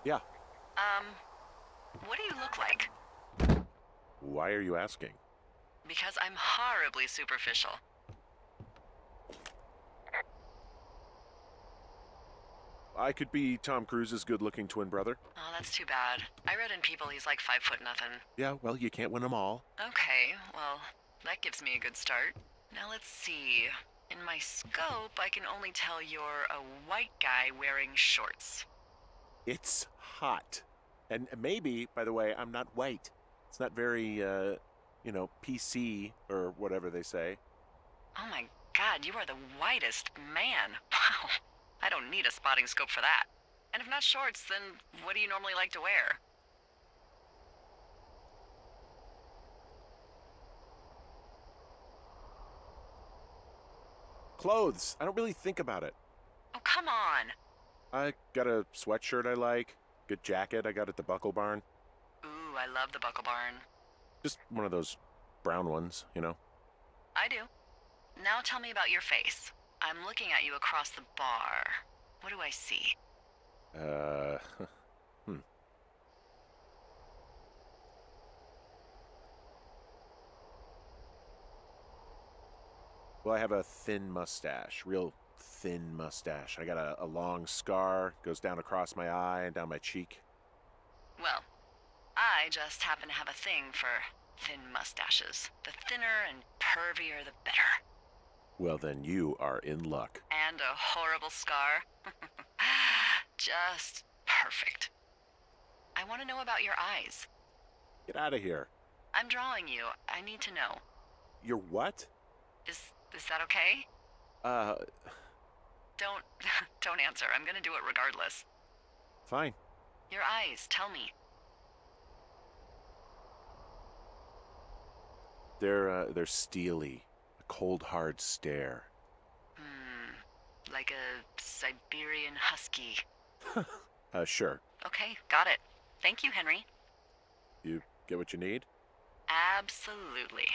Yeah. Um, what do you look like? Why are you asking? Because I'm horribly superficial. I could be Tom Cruise's good-looking twin brother. Oh, that's too bad. I read in People he's like 5 foot nothing. Yeah, well, you can't win them all. Okay, well, that gives me a good start. Now let's see. In my scope, I can only tell you're a white guy wearing shorts. It's hot. And maybe, by the way, I'm not white. It's not very, PC or whatever they say. Oh my god, you are the whitest man. Wow. I don't need a spotting scope for that. And if not shorts, then what do you normally like to wear? Clothes. I don't really think about it. Oh, come on. I got a sweatshirt I like. Good jacket I got at the Buckle Barn. Ooh, I love the Buckle Barn. Just one of those brown ones, you know? I do. Now tell me about your face. I'm looking at you across the bar. What do I see? Well, I have a thin mustache, real thin mustache. I got a long scar, goes down across my eye and down my cheek. Well, I just happen to have a thing for thin mustaches. The thinner and pervier, the better. Well, then you are in luck. And a horrible scar. Just perfect. I want to know about your eyes. Get out of here. I'm drawing you. I need to know. You're what? Is that okay? Don't don't answer. I'm gonna do it regardless. Fine. Your eyes, tell me. They're steely. A cold, hard stare. Like a Siberian husky. Sure. Okay, got it. Thank you, Henry. You get what you need? Absolutely.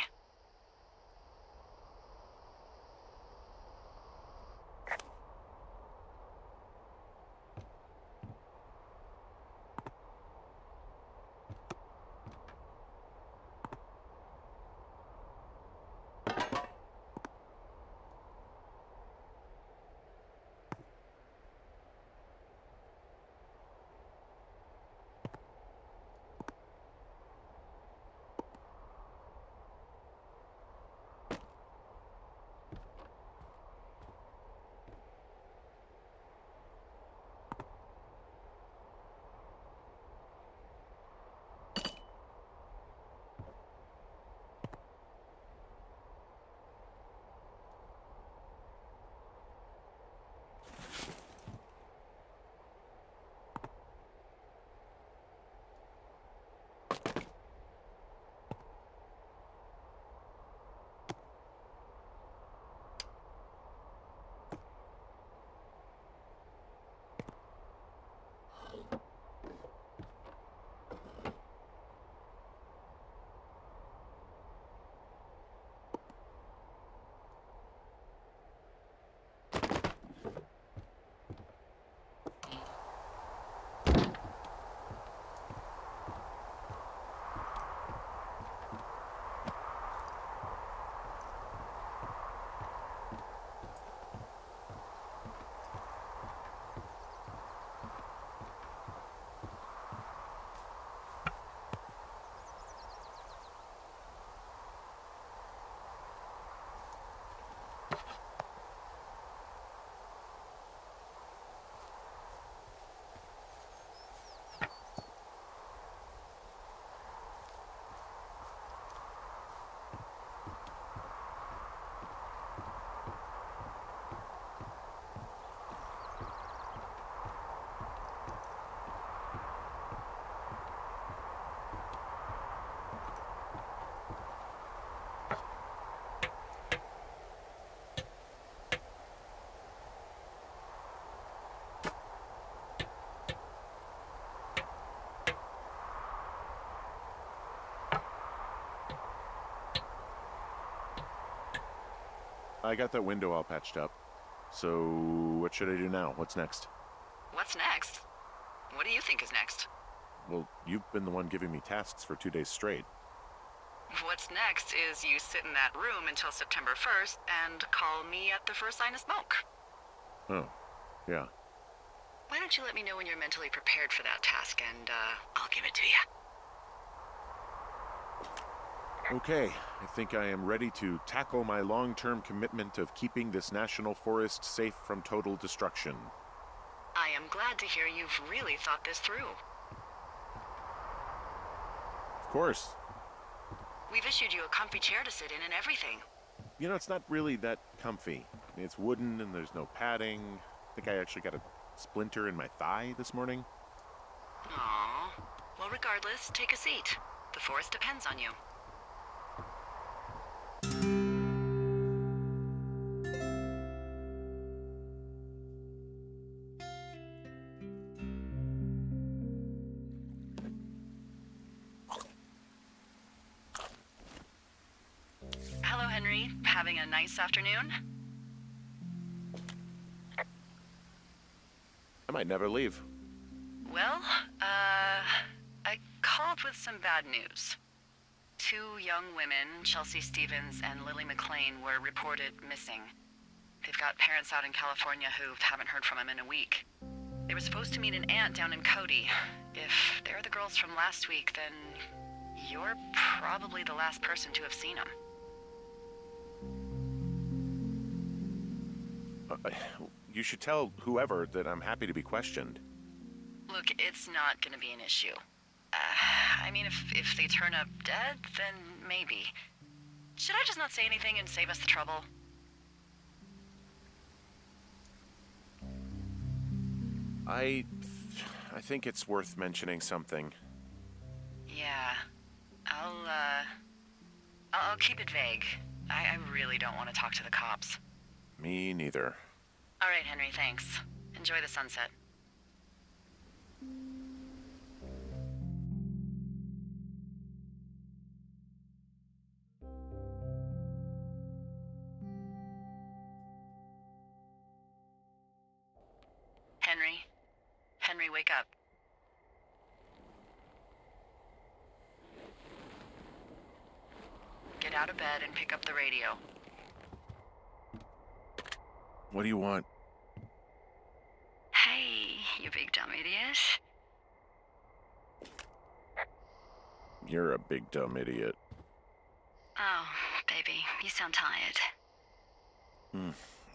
I got that window all patched up. So, what should I do now? What's next? What's next? What do you think is next? Well, you've been the one giving me tasks for 2 days straight. What's next is you sit in that room until September 1st and call me at the first sign of smoke. Oh, yeah. Why don't you let me know when you're mentally prepared for that task, and I'll give it to you. Okay, I think I am ready to tackle my long-term commitment of keeping this national forest safe from total destruction. I am glad to hear you've really thought this through. Of course. We've issued you a comfy chair to sit in and everything. You know, it's not really that comfy. I mean, it's wooden and there's no padding. I think I actually got a splinter in my thigh this morning. Aww. Well, regardless, take a seat. The forest depends on you. Hello, Henry. Having a nice afternoon? I might never leave. Well, I called with some bad news. 2 young women, Chelsea Stevens and Lily McLean, were reported missing. They've got parents out in California who haven't heard from them in a week. They were supposed to meet an aunt down in Cody. If they're the girls from last week, then you're probably the last person to have seen them. You should tell whoever that I'm happy to be questioned. Look, it's not gonna be an issue. I mean, if they turn up dead, then maybe. Should I just not say anything and save us the trouble? I think it's worth mentioning something. Yeah. I'll keep it vague. I really don't want to talk to the cops. Me neither. All right, Henry, thanks. Enjoy the sunset. Henry? Henry, wake up. Get out of bed and pick up the radio. What do you want? Hey, you big dumb idiot. You're a big dumb idiot. Oh, baby, you sound tired.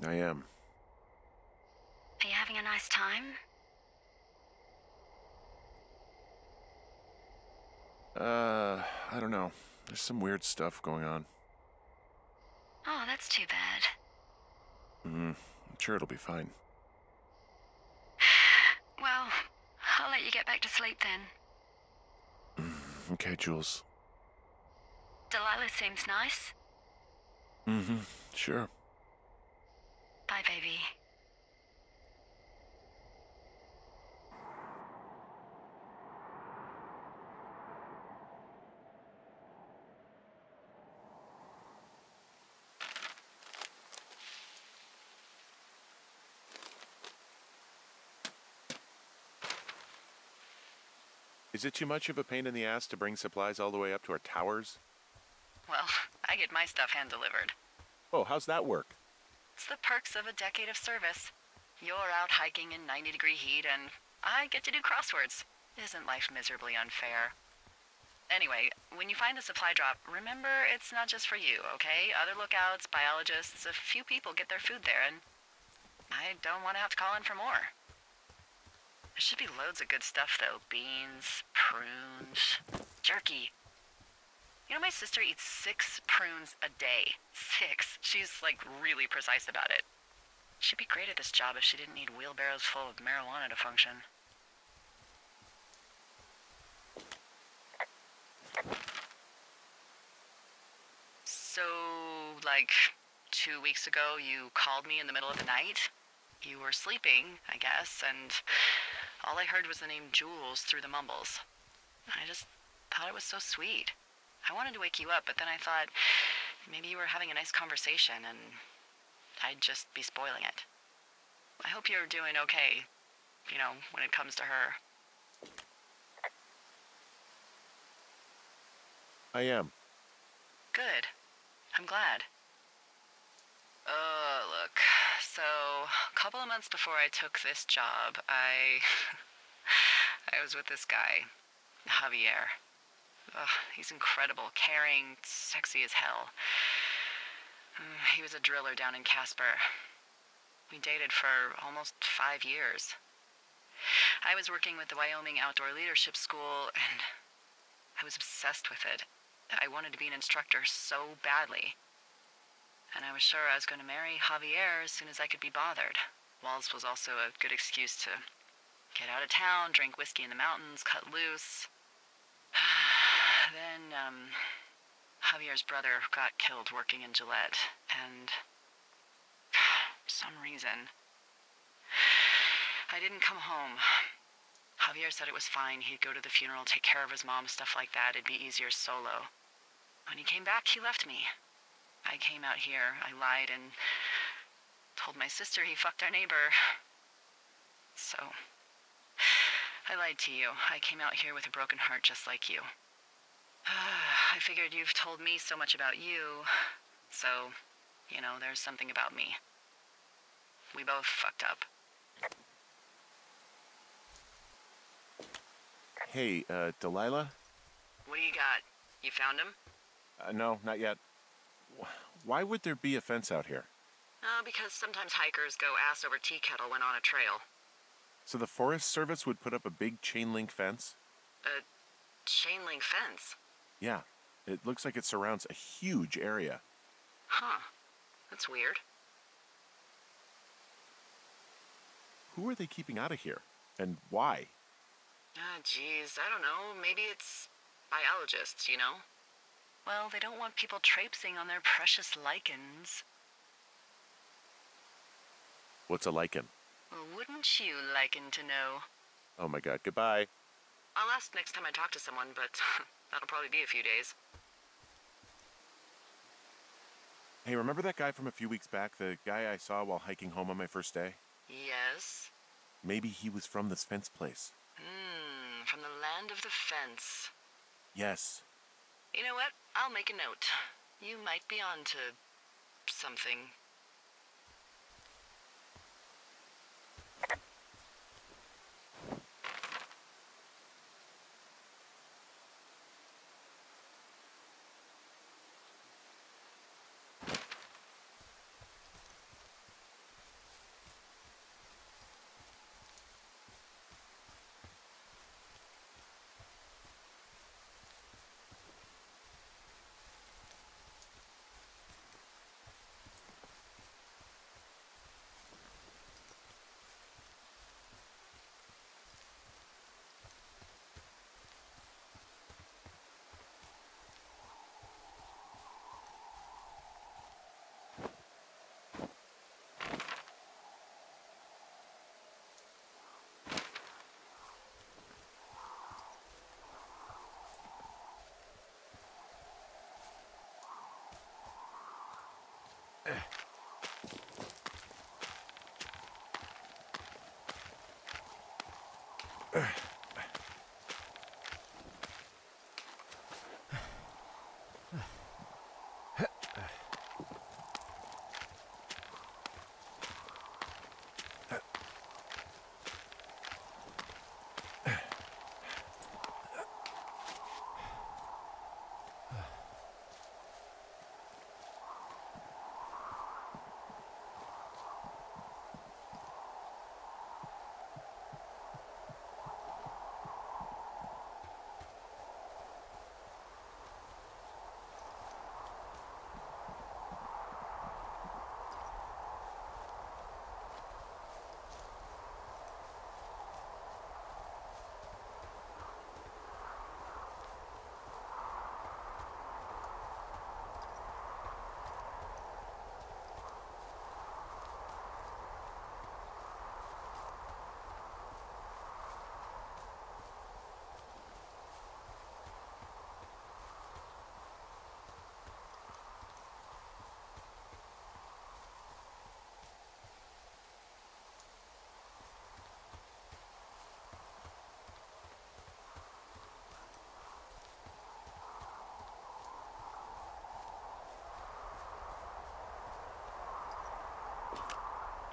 I am. Are you having a nice time? I don't know. There's some weird stuff going on. Oh, that's too bad. I'm sure it'll be fine. Well, I'll let you get back to sleep then. Okay, Jules. Delilah seems nice. Sure. Bye, baby. Is it too much of a pain in the ass to bring supplies all the way up to our towers? Well, I get my stuff hand-delivered. Oh, how's that work? It's the perks of a decade of service. You're out hiking in 90-degree heat, and I get to do crosswords. Isn't life miserably unfair? Anyway, when you find the supply drop, remember it's not just for you, okay? Other lookouts, biologists, a few people get their food there, and I don't want to have to call in for more. There should be loads of good stuff, though. Beans, prunes, jerky. You know, my sister eats 6 prunes a day. 6. She's, like, really precise about it. She'd be great at this job if she didn't need wheelbarrows full of marijuana to function. So, like, 2 weeks ago, you called me in the middle of the night? You were sleeping, I guess, and all I heard was the name Jules through the mumbles. I just thought it was so sweet. I wanted to wake you up, but then I thought maybe you were having a nice conversation and I'd just be spoiling it. I hope you're doing okay, you know, when it comes to her. I am. Good. I'm glad. Look. So, a couple of months before I took this job, I was with this guy, Javier. Ugh, he's incredible, caring, sexy as hell. He was a driller down in Casper. We dated for almost 5 years. I was working with the Wyoming Outdoor Leadership School, and I was obsessed with it. I wanted to be an instructor so badly. And I was sure I was going to marry Javier as soon as I could be bothered. Walls was also a good excuse to get out of town, drink whiskey in the mountains, cut loose. Then, Javier's brother got killed working in Gillette, and for some reason, I didn't come home. Javier said it was fine. He'd go to the funeral, take care of his mom, stuff like that. It'd be easier solo. When he came back, he left me. I came out here, I lied, and told my sister he fucked our neighbor. So, I lied to you. I came out here with a broken heart just like you. I figured you've told me so much about you, so, you know, there's something about me. We both fucked up. Hey, Delilah? What do you got? You found him? No, not yet. Why would there be a fence out here? Because sometimes hikers go ass over tea kettle when on a trail. So the Forest Service would put up a big chain link fence? A chain link fence? Yeah. It looks like it surrounds a huge area. Huh. That's weird. Who are they keeping out of here? And why? Geez, I don't know. Maybe it's biologists, you know? Well, they don't want people traipsing on their precious lichens. What's a lichen? Well, wouldn't you liken to know? Oh my god, goodbye. I'll ask next time I talk to someone, but that'll probably be a few days. Hey, remember that guy from a few weeks back? The guy I saw while hiking home on my first day? Yes? Maybe he was from this fence place. From the land of the fence. Yes. You know what? I'll make a note. You might be on to something.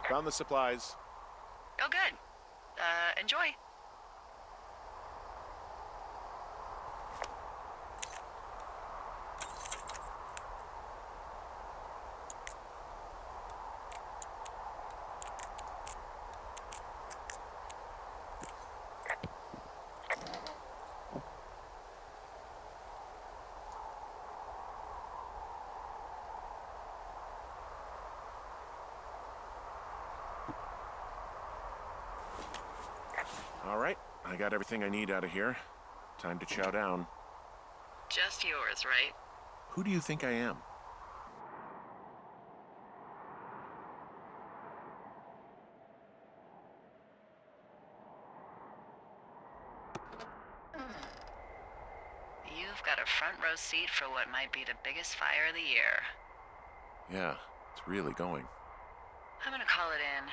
Found the supplies. Oh, good. Enjoy. All right, I got everything I need out of here. Time to chow down. Just yours, right? Who do you think I am? You've got a front row seat for what might be the biggest fire of the year. Yeah, it's really going. I'm gonna call it in.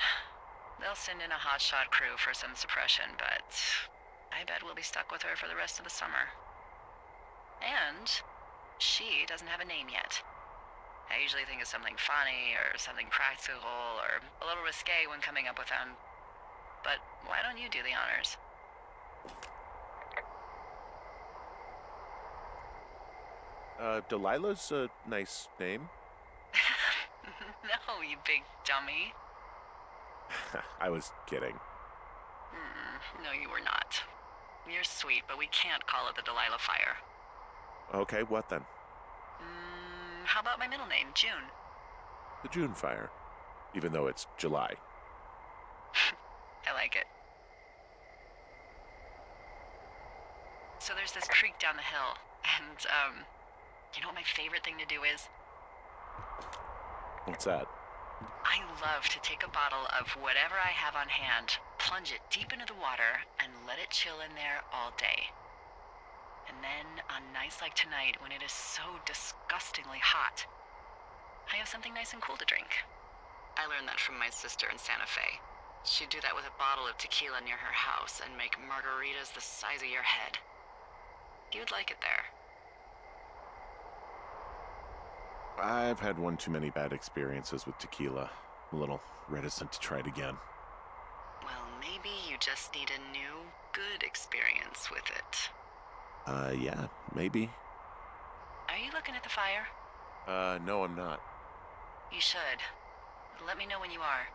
They'll send in a hotshot crew for some suppression, but I bet we'll be stuck with her for the rest of the summer. And she doesn't have a name yet. I usually think of something funny or something practical or a little risque when coming up with them. But why don't you do the honors? Delilah's a nice name. No, you big dummy. I was kidding. No, you were not. You're sweet, but we can't call it the Delilah fire. Okay, what then? How about my middle name, June? The June fire. Even though it's July. I like it. So there's this creek down the hill, and, you know what my favorite thing to do is? What's that? I love to take a bottle of whatever I have on hand, plunge it deep into the water, and let it chill in there all day. And then, on nights like tonight, when it is so disgustingly hot, I have something nice and cool to drink. I learned that from my sister in Santa Fe. She'd do that with a bottle of tequila near her house and make margaritas the size of your head. You'd like it there. I've had one too many bad experiences with tequila. I'm a little reticent to try it again. Well, maybe you just need a new, good experience with it. Yeah, maybe. Are you looking at the fire? No, I'm not. You should. Let me know when you are.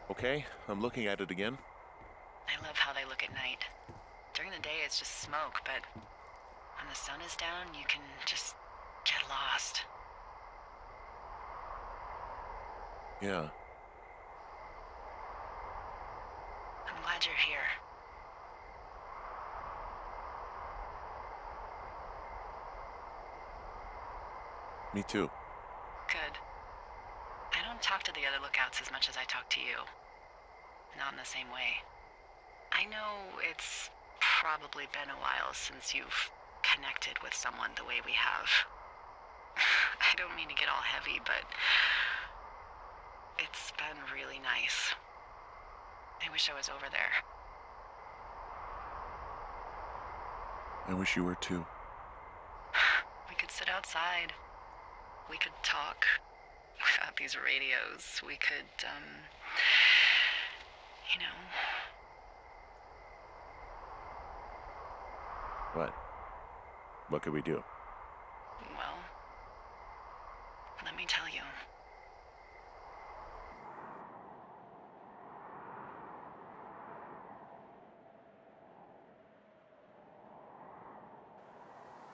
Okay, I'm looking at it again. I love how they look at night. During the day, it's just smoke, but when the sun is down, you can just get lost. Yeah. I'm glad you're here. Me too. Good. I don't talk to the other lookouts as much as I talk to you. Not in the same way. I know it's probably been a while since you've connected with someone the way we have. I don't mean to get all heavy, but it's been really nice. I wish I was over there. I wish you were too. We could sit outside. We could talk without these radios. We could, you know. What? What could we do? Well, let me tell you.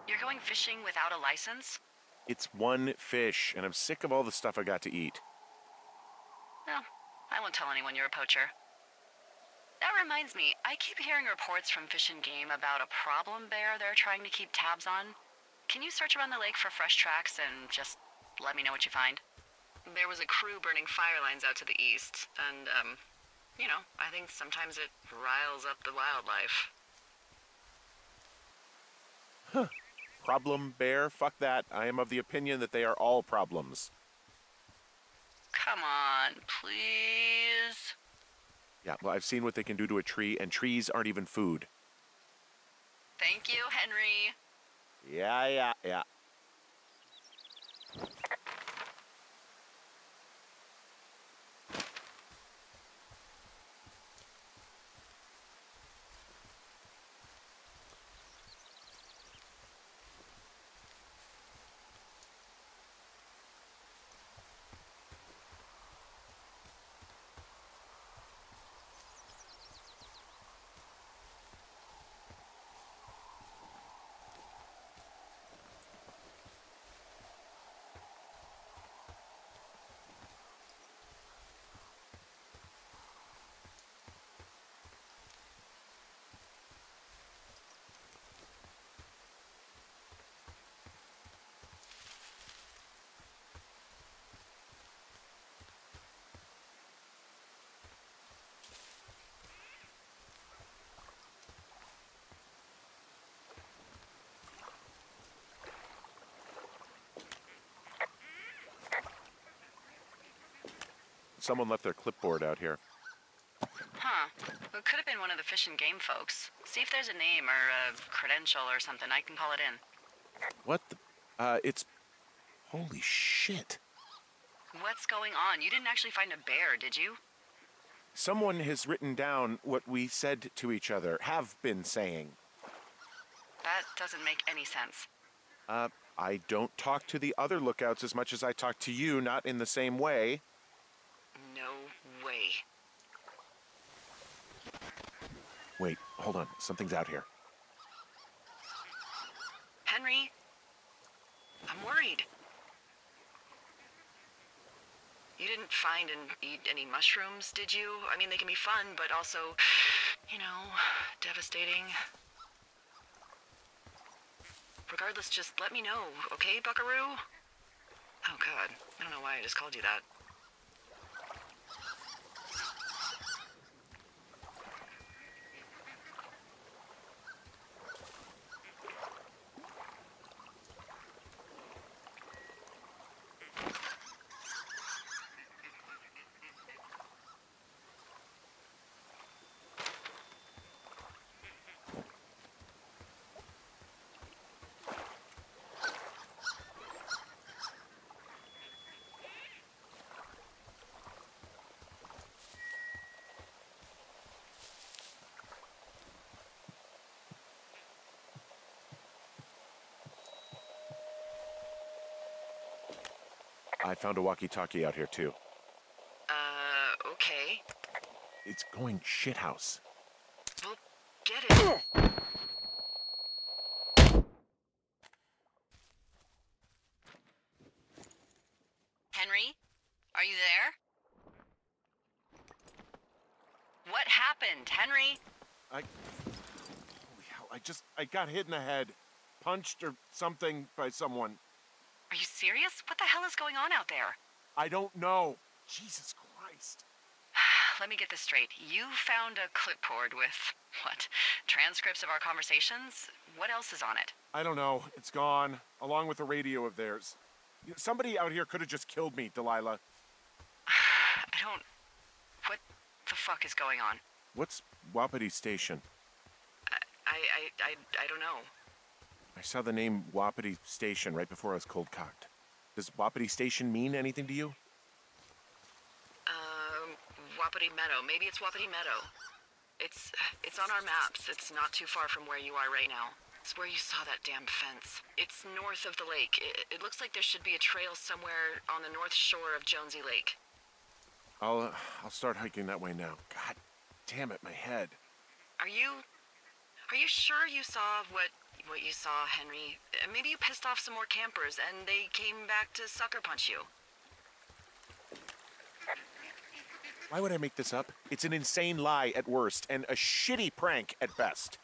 You're going fishing without a license? It's one fish, and I'm sick of all the stuff I got to eat. Well, I won't tell anyone you're a poacher. That reminds me, I keep hearing reports from Fish and Game about a problem bear they're trying to keep tabs on. Can you search around the lake for fresh tracks and just let me know what you find? There was a crew burning fire lines out to the east, and, you know, I think sometimes it riles up the wildlife. Huh. Problem bear? Fuck that. I am of the opinion that they are all problems. Come on, please. Yeah, well, I've seen what they can do to a tree, and trees aren't even food. Thank you, Henry. Yeah. someone left their clipboard out here. Huh. Well, it could have been one of the Fish and Game folks. See if there's a name or a credential or something. I can call it in. What the? It's... Holy shit. What's going on? You didn't actually find a bear, did you? Someone has written down what we said to each other, have been saying. That doesn't make any sense. I don't talk to the other lookouts as much as I talk to you, not in the same way. No way. Wait, hold on. Something's out here. Henry? I'm worried. You didn't find and eat any mushrooms, did you? I mean, they can be fun, but also, you know, devastating. Regardless, just let me know, okay, buckaroo? Oh, God. I don't know why I just called you that. I found a walkie-talkie out here, too. Okay. It's going shithouse. Well, get it. Henry? Are you there? What happened, Henry? Holy hell, I got hit in the head. Punched or something by someone. Are you serious? What the hell is going on out there? I don't know. Jesus Christ. Let me get this straight. You found a clipboard with, what, transcripts of our conversations? What else is on it? I don't know. It's gone, along with the radio of theirs. Somebody out here could have just killed me, Delilah. What the fuck is going on? What's Wapiti Station? I don't know. I saw the name Wapiti Station right before I was cold-cocked. Does Wapiti Station mean anything to you? Wapiti Meadow. Maybe it's Wapiti Meadow. It's on our maps. It's not too far from where you are right now. It's where you saw that damn fence. It's north of the lake. It looks like there should be a trail somewhere on the north shore of Jonesy Lake. I'll start hiking that way now. God damn it, my head. Are you sure you saw what you saw, Henry? Maybe you pissed off some more campers and they came back to sucker punch you. Why would I make this up? It's an insane lie at worst and a shitty prank at best.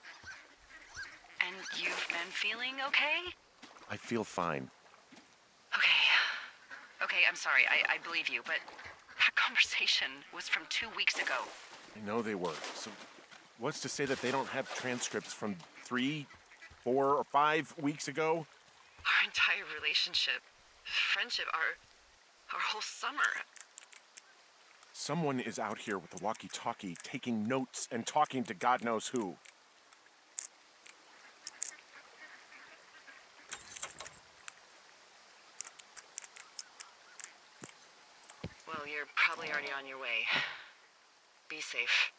And you've been feeling okay? I feel fine. Okay, I'm sorry. I believe you, but that conversation was from 2 weeks ago. I know they were. So what's to say that they don't have transcripts from 3, 4, or 5 weeks ago? Our entire relationship, friendship, our whole summer. Someone is out here with a walkie-talkie taking notes and talking to God knows who. Well, you're probably already on your way. Be safe.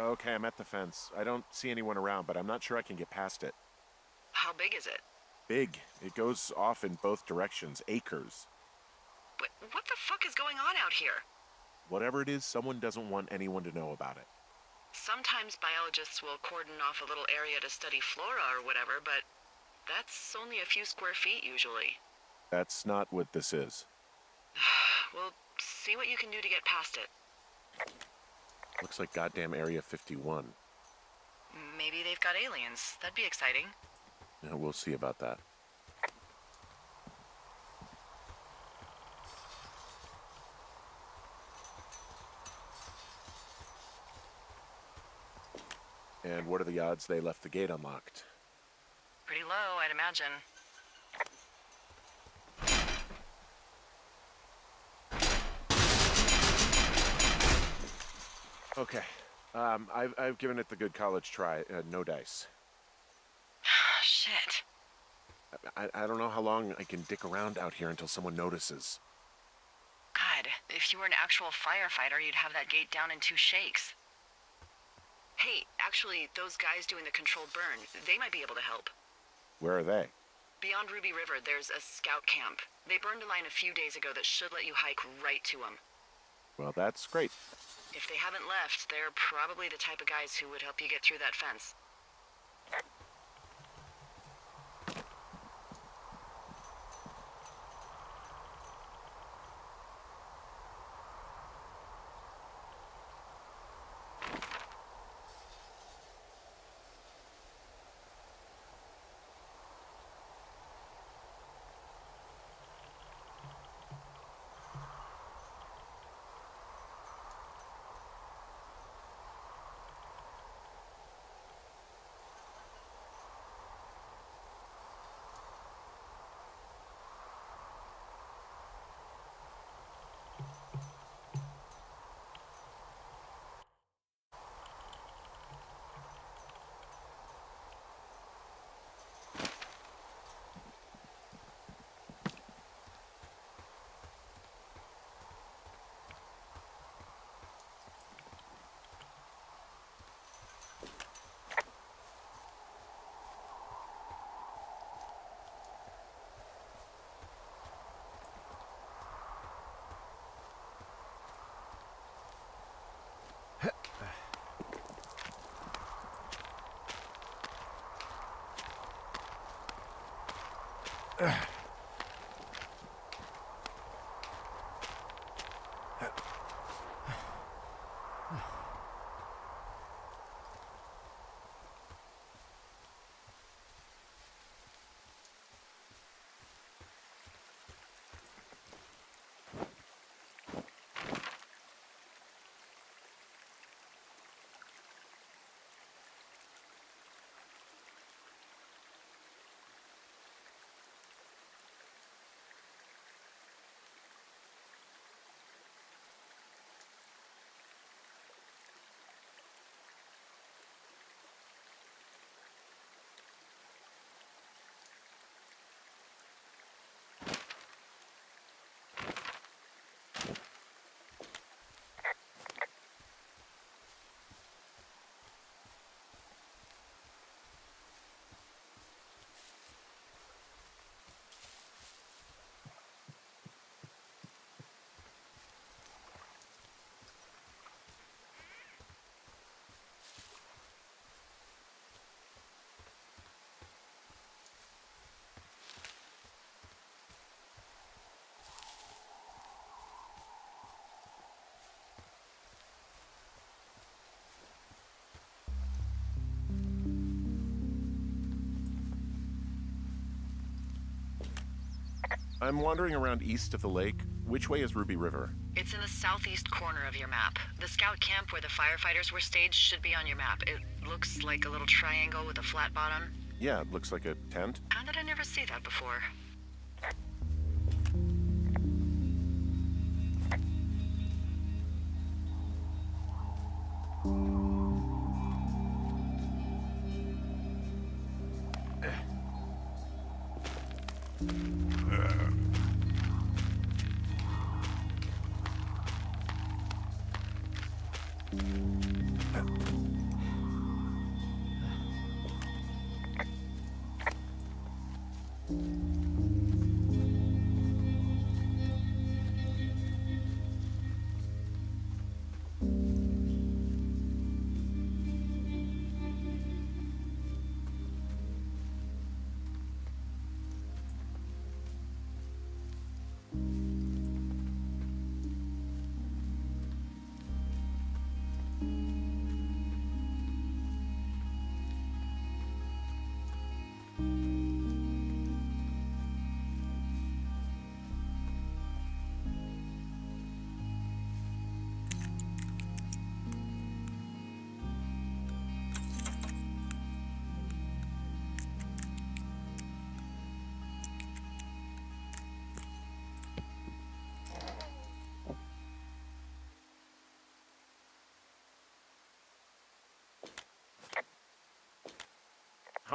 Okay, I'm at the fence. I don't see anyone around, but I'm not sure I can get past it. How big is it? Big. It goes off in both directions. Acres. But what the fuck is going on out here? Whatever it is, someone doesn't want anyone to know about it. Sometimes biologists will cordon off a little area to study flora or whatever, but that's only a few square feet usually. That's not what this is. Well, see what you can do to get past it. Looks like goddamn Area 51. Maybe they've got aliens. That'd be exciting. Yeah, we'll see about that. And what are the odds they left the gate unlocked? Pretty low, I'd imagine. Okay. I've given it the good college try. No dice. Shit. I don't know how long I can dick around out here until someone notices. God, if you were an actual firefighter, you'd have that gate down in 2 shakes. Hey, actually, those guys doing the controlled burn, they might be able to help. Where are they? Beyond Ruby River, there's a scout camp. They burned a line a few days ago that should let you hike right to them. Well, that's great. If they haven't left, they're probably the type of guys who would help you get through that fence. I'm wandering around east of the lake. Which way is Ruby River? It's in the southeast corner of your map. The scout camp where the firefighters were staged should be on your map. It looks like a little triangle with a flat bottom. Yeah, it looks like a tent. How did I never see that before?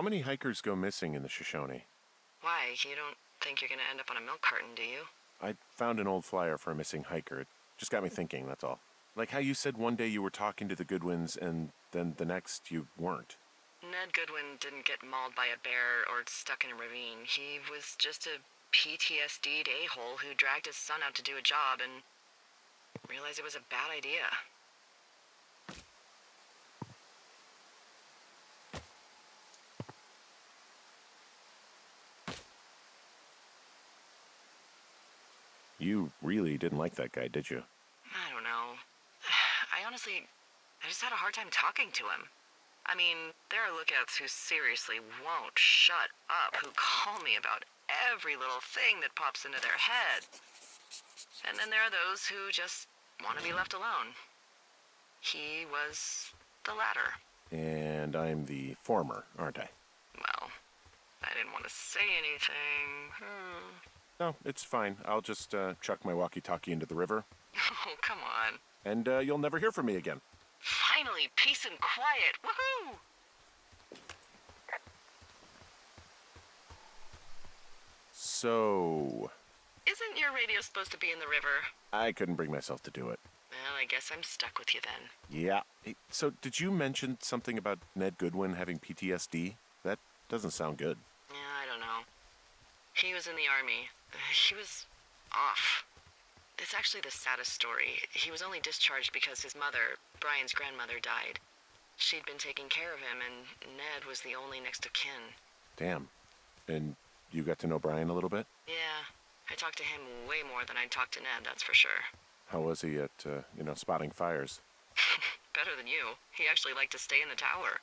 how many hikers go missing in the Shoshone? Why? You don't think you're gonna end up on a milk carton, do you? I found an old flyer for a missing hiker. It just got me thinking, that's all. Like how you said one day you were talking to the Goodwins and then the next you weren't. Ned Goodwin didn't get mauled by a bear or stuck in a ravine. He was just a PTSD'd a-hole who dragged his son out to do a job and realized it was a bad idea. You really didn't like that guy, did you? I don't know. I just had a hard time talking to him. I mean, there are lookouts who seriously won't shut up, who call me about every little thing that pops into their head. And then there are those who just want to be left alone. He was the latter. And I'm the former, aren't I? Well, I didn't want to say anything. No, it's fine. I'll just chuck my walkie-talkie into the river. Oh, come on. And you'll never hear from me again. Finally, peace and quiet. Woohoo! So... Isn't your radio supposed to be in the river? I couldn't bring myself to do it. Well, I guess I'm stuck with you then. Yeah. Hey, so did you mention something about Ned Goodwin having PTSD? That doesn't sound good. Yeah, I don't know. He was in the army. He was off. It's actually the saddest story. He was only discharged because his mother, Brian's grandmother, died. She'd been taking care of him, and Ned was the only next of kin. Damn. And you got to know Brian a little bit? Yeah. I talked to him way more than I'd talked to Ned, that's for sure. How was he at, spotting fires? Better than you. He actually liked to stay in the tower.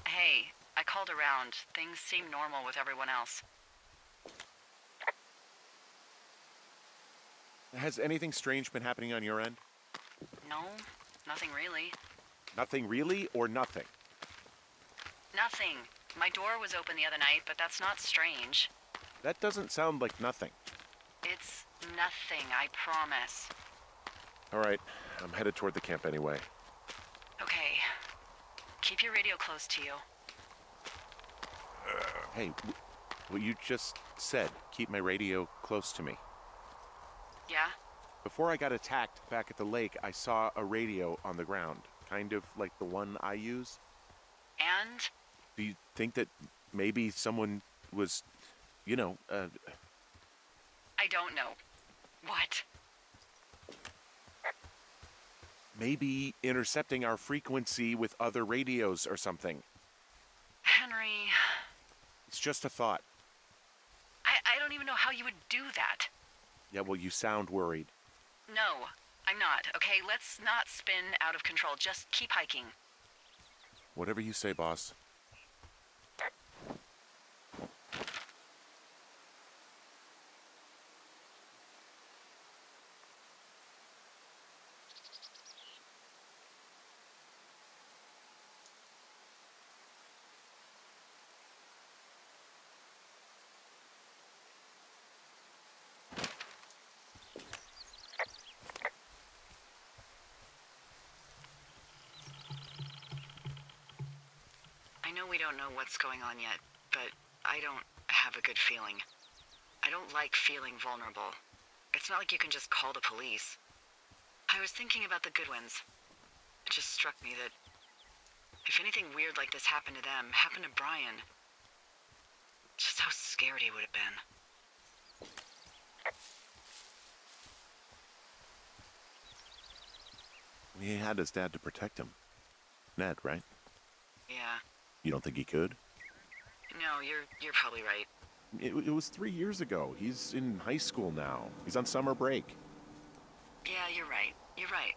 Hey, I called around. Things seem normal with everyone else. Has anything strange been happening on your end? No, nothing really. Nothing really or nothing? Nothing. My door was open the other night, but that's not strange. That doesn't sound like nothing. It's nothing, I promise. All right, I'm headed toward the camp anyway. Okay. Keep your radio close to you. Hey, what you just said, keep my radio close to me. Yeah? Before I got attacked back at the lake, I saw a radio on the ground, kind of like the one I use. And? Do you think that maybe someone was, you know, I don't know. What? maybe intercepting our frequency with other radios or something? Henry... It's just a thought. I don't even know how you would do that. Yeah, well, you sound worried. No, I'm not, okay? Let's not spin out of control. Just keep hiking. Whatever you say, boss. I know we don't know what's going on yet, but I don't have a good feeling. I don't like feeling vulnerable. It's not like you can just call the police. I was thinking about the Goodwins. It just struck me that if anything weird like this happened to them, happened to Brian, just how scared he would have been. He had his dad to protect him. Ned, right? Yeah. You don't think he could? No, you're probably right. It was 3 years ago. He's in high school now. He's on summer break. Yeah, you're right. You're right.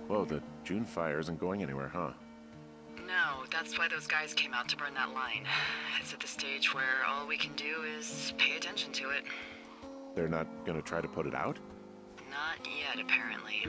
Whoa, the June fire isn't going anywhere, huh? No, that's why those guys came out to burn that line. It's at the stage where all we can do is pay attention to it. They're not gonna try to put it out? Not yet, apparently.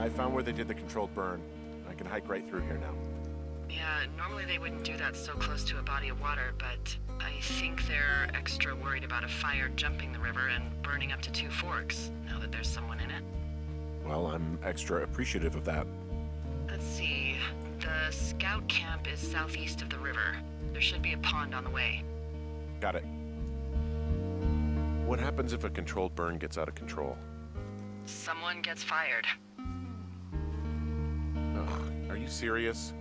I found where they did the controlled burn. I can hike right through here now. Yeah, normally they wouldn't do that so close to a body of water, but I think they're extra worried about a fire jumping the river and burning up to 2 forks, now that there's someone in it. Well, I'm extra appreciative of that. Let's see. The scout camp is southeast of the river. There should be a pond on the way. Got it. What happens if a controlled burn gets out of control? Someone gets fired. Ugh, are you serious?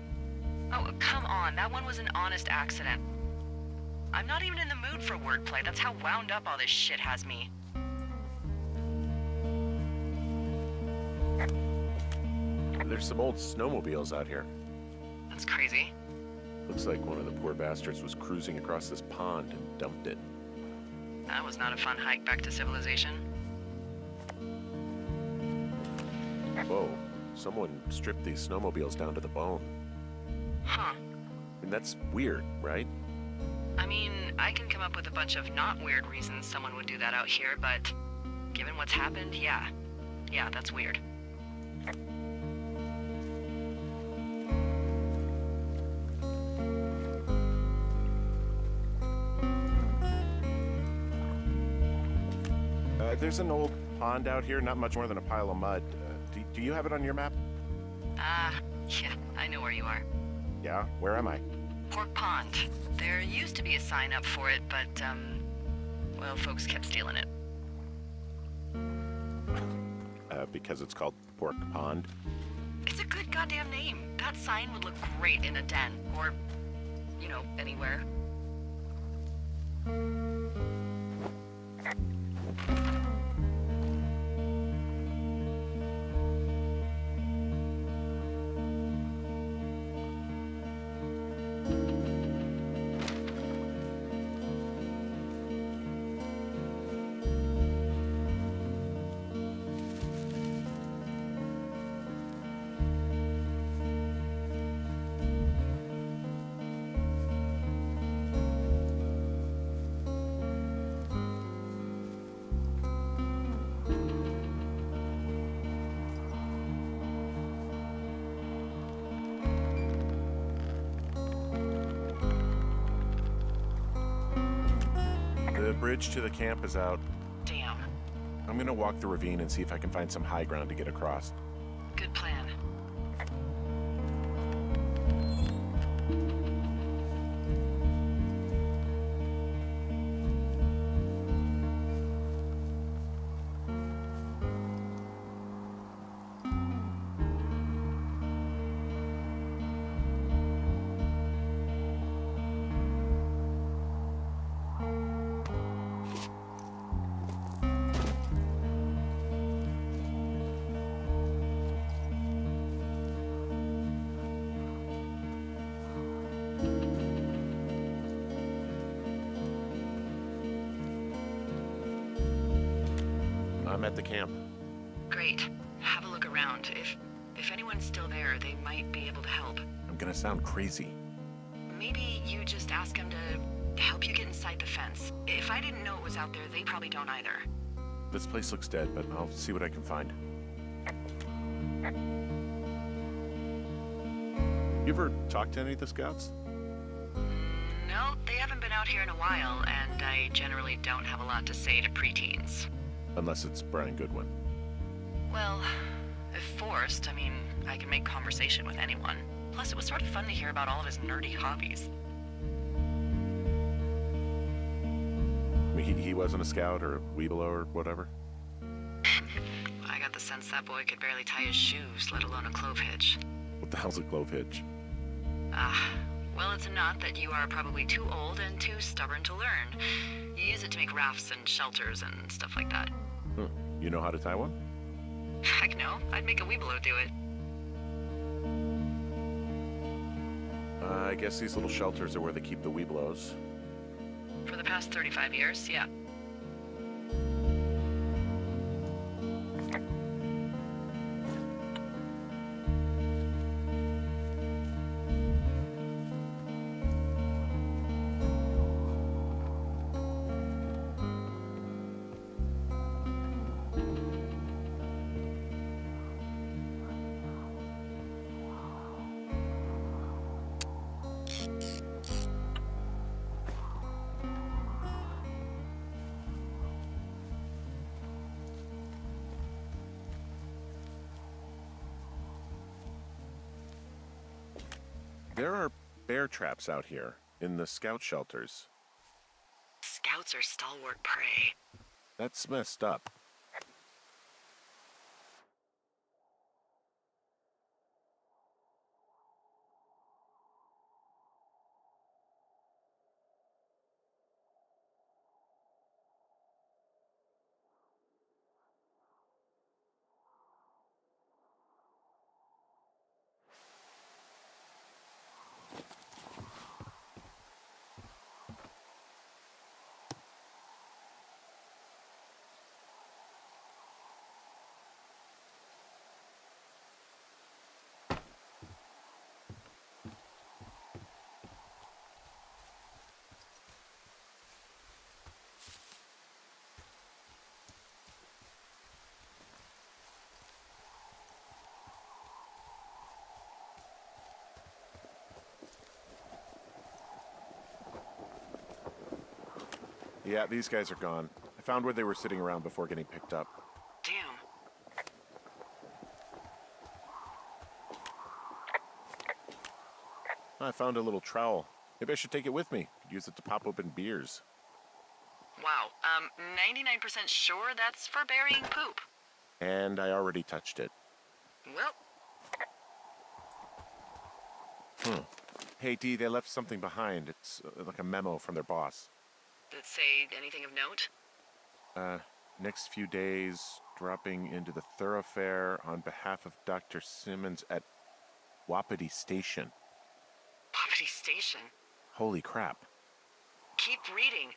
Oh, come on. That one was an honest accident. I'm not even in the mood for wordplay. That's how wound up all this shit has me. There's some old snowmobiles out here. That's crazy. Looks like one of the poor bastards was cruising across this pond and dumped it. That was not a fun hike back to civilization. Whoa, someone stripped these snowmobiles down to the bone. Huh. And that's weird, right? I mean, I can come up with a bunch of not weird reasons someone would do that out here, but given what's happened, yeah. Yeah, that's weird. There's an old pond out here, not much more than a pile of mud. Do you have it on your map? Yeah, I know where you are. Yeah? Where am I? Pork Pond. There used to be a sign up for it, but, well, folks kept stealing it. Because it's called Pork Pond? It's a good goddamn name. That sign would look great in a den, or, you know, anywhere. The bridge to the camp is out. Damn. I'm gonna walk the ravine and see if I can find some high ground to get across. Good plan. I'm at the camp. Great. Have a look around. If anyone's still there, they might be able to help. I'm gonna sound crazy. Maybe you just ask them to help you get inside the fence. If I didn't know it was out there, they probably don't either. This place looks dead, but I'll see what I can find. You ever talk to any of the scouts? No, they haven't been out here in a while, and I generally don't have a lot to say to preteens. Unless it's Brian Goodwin. Well, if forced, I mean, I can make conversation with anyone. Plus, it was sort of fun to hear about all of his nerdy hobbies. I mean, he wasn't a scout or a weeblo or whatever? I got the sense that boy could barely tie his shoes, let alone a clove hitch. What the hell's a clove hitch? Well, it's a knot that you are probably too old and too stubborn to learn. You use it to make rafts and shelters and stuff like that. You know how to tie one? Heck no, I'd make a weeblo do it. I guess these little shelters are where they keep the weeblos. For the past 35 years, yeah. There are bear traps out here in the scout shelters. Scouts are stalwart prey. That's messed up. Yeah, these guys are gone. I found where they were sitting around before getting picked up. Damn. I found a little trowel. Maybe I should take it with me. Could use it to pop open beers. Wow, 99% sure that's for burying poop. And I already touched it. Well. Hey, Dee, they left something behind. It's like a memo from their boss. Did it say anything of note? Next few days, dropping into the thoroughfare on behalf of Dr. Simmons at Wapiti Station. Wapiti Station? Holy crap. Keep reading.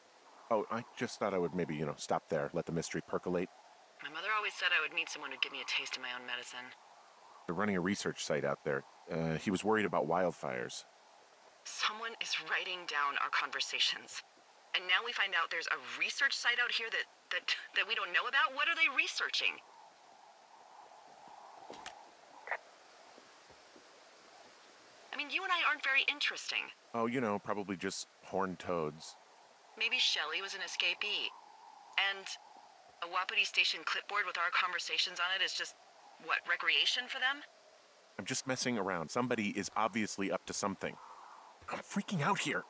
Oh, I just thought I would maybe, stop there, let the mystery percolate. My mother always said I would meet someone who'd give me a taste of my own medicine. They're running a research site out there. He was worried about wildfires. Someone is writing down our conversations. And now we find out there's a research site out here that we don't know about? What are they researching? I mean, you and I aren't very interesting. Oh, probably just horned toads. Maybe Shelley was an escapee. And a Wapiti Station clipboard with our conversations on it is just, what, recreation for them? I'm just messing around. Somebody is obviously up to something. I'm freaking out here.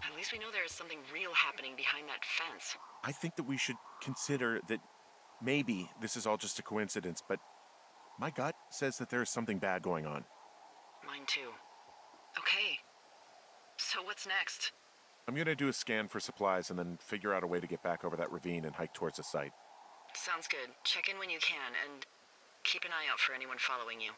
At least we know there is something real happening behind that fence. I think that we should consider that maybe this is all just a coincidence, but my gut says that there is something bad going on. Mine too. Okay. So what's next? I'm going to do a scan for supplies and then figure out a way to get back over that ravine and hike towards the site. Sounds good. Check in when you can, and keep an eye out for anyone following you.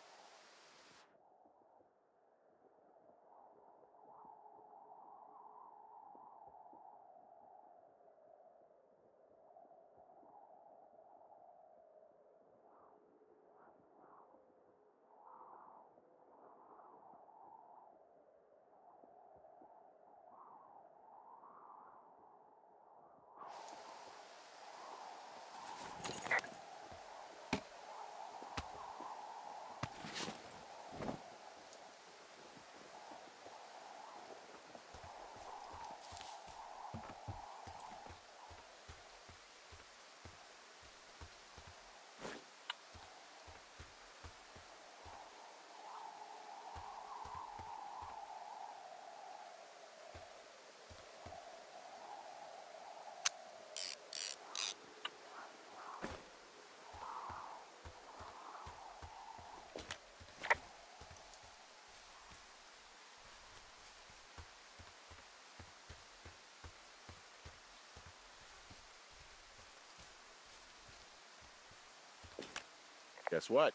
Guess what?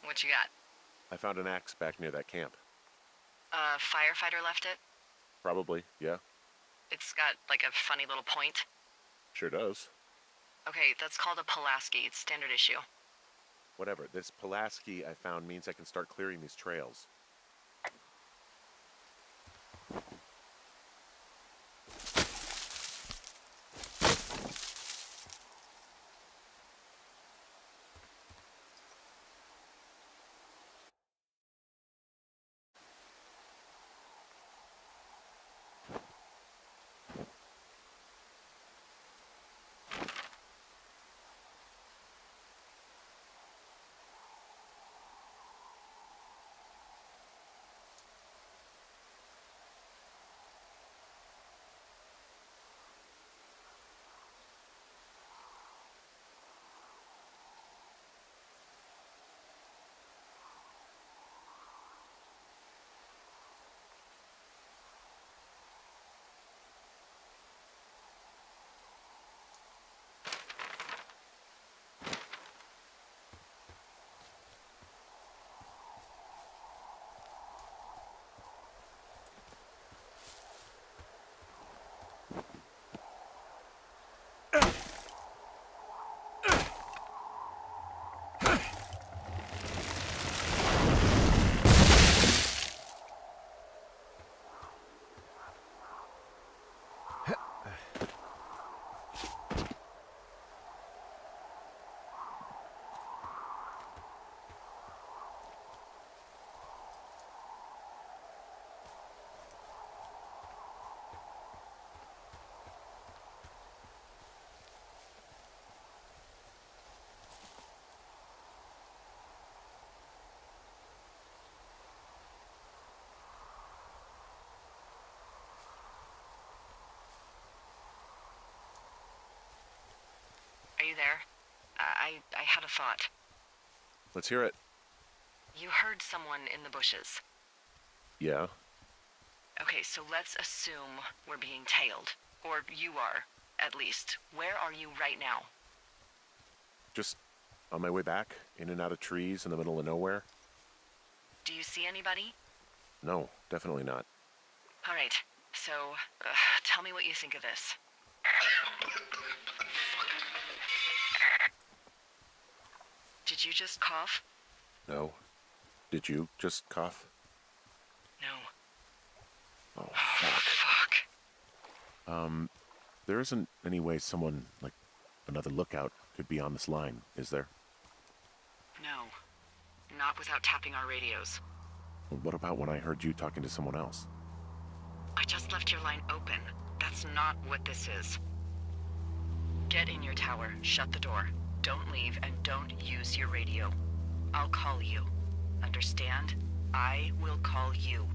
What you got? I found an axe back near that camp. A firefighter left it? Probably, yeah. It's got, like, a funny little point. Sure does. Okay, that's called a Pulaski. It's standard issue. Whatever. This Pulaski I found means I can start clearing these trails. you there? I had a thought. Let's hear it. You heard someone in the bushes. Yeah? Okay, so let's assume we're being tailed. Or you are, at least. Where are you right now? Just on my way back, in and out of trees in the middle of nowhere. Do you see anybody? No, definitely not. All right, so tell me what you think of this. Did you just cough? No. Did you just cough? No. Oh, fuck. Fuck. There isn't any way someone, like, another lookout could be on this line, is there? No. Not without tapping our radios. Well, what about when I heard you talking to someone else? I just left your line open. That's not what this is. Get in your tower, shut the door. Don't leave, and don't use your radio. I'll call you. Understand? I will call you.